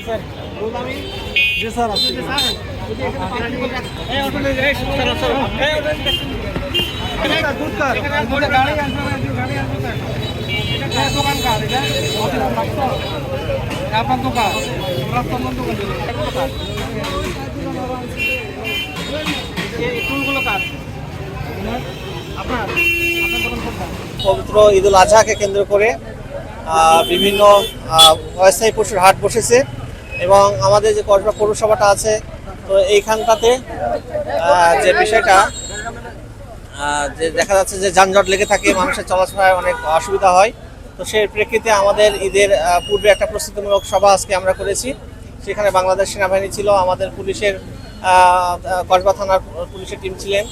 জি sir আছে। আপনার দোকান ফুলগুলো কার আপনার দোকান কোথায়? পবিত্র ঈদুল আজহাকে কেন্দ্র করে বিভিন্ন অস্থায়ী পশুর হাট বসেছে এবং আমাদের যে কসবা পৌরসভাটা আছে, তো এইখানটাতে যে বিষয়টা যে দেখা যাচ্ছে যে যানজট লেগে থাকে, মানুষের চলাচলায় অনেক অসুবিধা হয়। তো সেই প্রেক্ষিতে আমাদের ঈদের পূর্বে একটা প্রস্তুতিমূলক সভা আজকে আমরা করেছি। সেখানে বাংলাদেশ সেনাবাহিনী ছিল, আমাদের পুলিশের কসবা থানার পুলিশের টিম ছিলেন,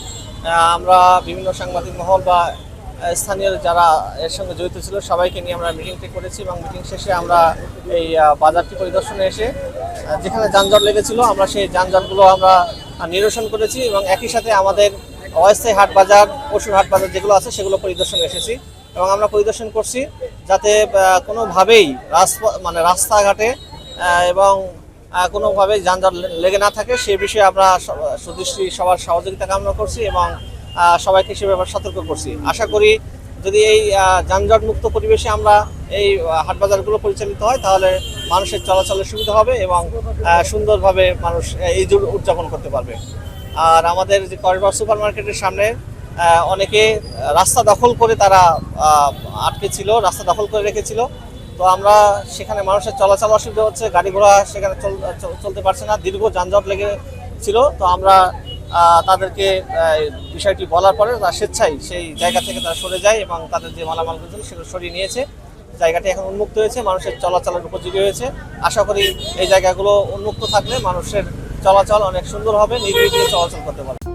আমরা বিভিন্ন সাংবাদিক মহল বা স্থানীয় যারা এর সঙ্গে জড়িত ছিল সবাইকে নিয়ে আমরা মিটিংটি করেছি এবং মিটিং শেষে আমরা এই বাজারটি পরিদর্শনে এসে যেখানে যানজট লেগেছিল আমরা সেই যানজটগুলো আমরা নিরসন করেছি এবং একই সাথে আমাদের অস্থায়ী হাট বাজার, পশুর হাট বাজার যেগুলো আছে সেগুলো পরিদর্শনে এসেছি এবং আমরা পরিদর্শন করছি যাতে কোনোভাবেই রাস্তাঘাটে এবং কোনোভাবেই যানজট লেগে না থাকে সে বিষয়ে আমরা সুদৃষ্টি সবার সহযোগিতা কামনা করছি এবং সবাইকে সে ব্যাপারে সতর্ক করছি। আশা করি যদি এই যানজট মুক্ত পরিবেশে আমরা এই হাট বাজারগুলো পরিচালিত হয় তাহলে মানুষের চলাচলের সুবিধা হবে এবং সুন্দরভাবে মানুষ ঈদ উদযাপন করতে পারবে। আর আমাদের যে কসবা সুপার মার্কেটের সামনে অনেকে রাস্তা দখল করে তারা আটকে ছিল, রাস্তা দখল করে রেখেছিল। তো আমরা সেখানে মানুষের চলাচল অসুবিধা হচ্ছে, গাড়ি ঘোড়া সেখানে চলতে পারছে না, দীর্ঘ যানজট লেগে ছিল। তো আমরা তাদেরকে বিষয়টি বলার পরে তারা স্বেচ্ছায় সেই জায়গা থেকে তারা সরে যায় এবং তাদের যে মালামালগুলো ছিল সেগুলো সরিয়ে নিয়েছে। জায়গাটি এখন উন্মুক্ত হয়েছে, মানুষের চলাচলের উপযোগী হয়েছে। আশা করি এই জায়গাগুলো উন্মুক্ত থাকলে মানুষের চলাচল অনেক সুন্দর হবে, নির্বিঘ্নে চলাচল করতে পারবে।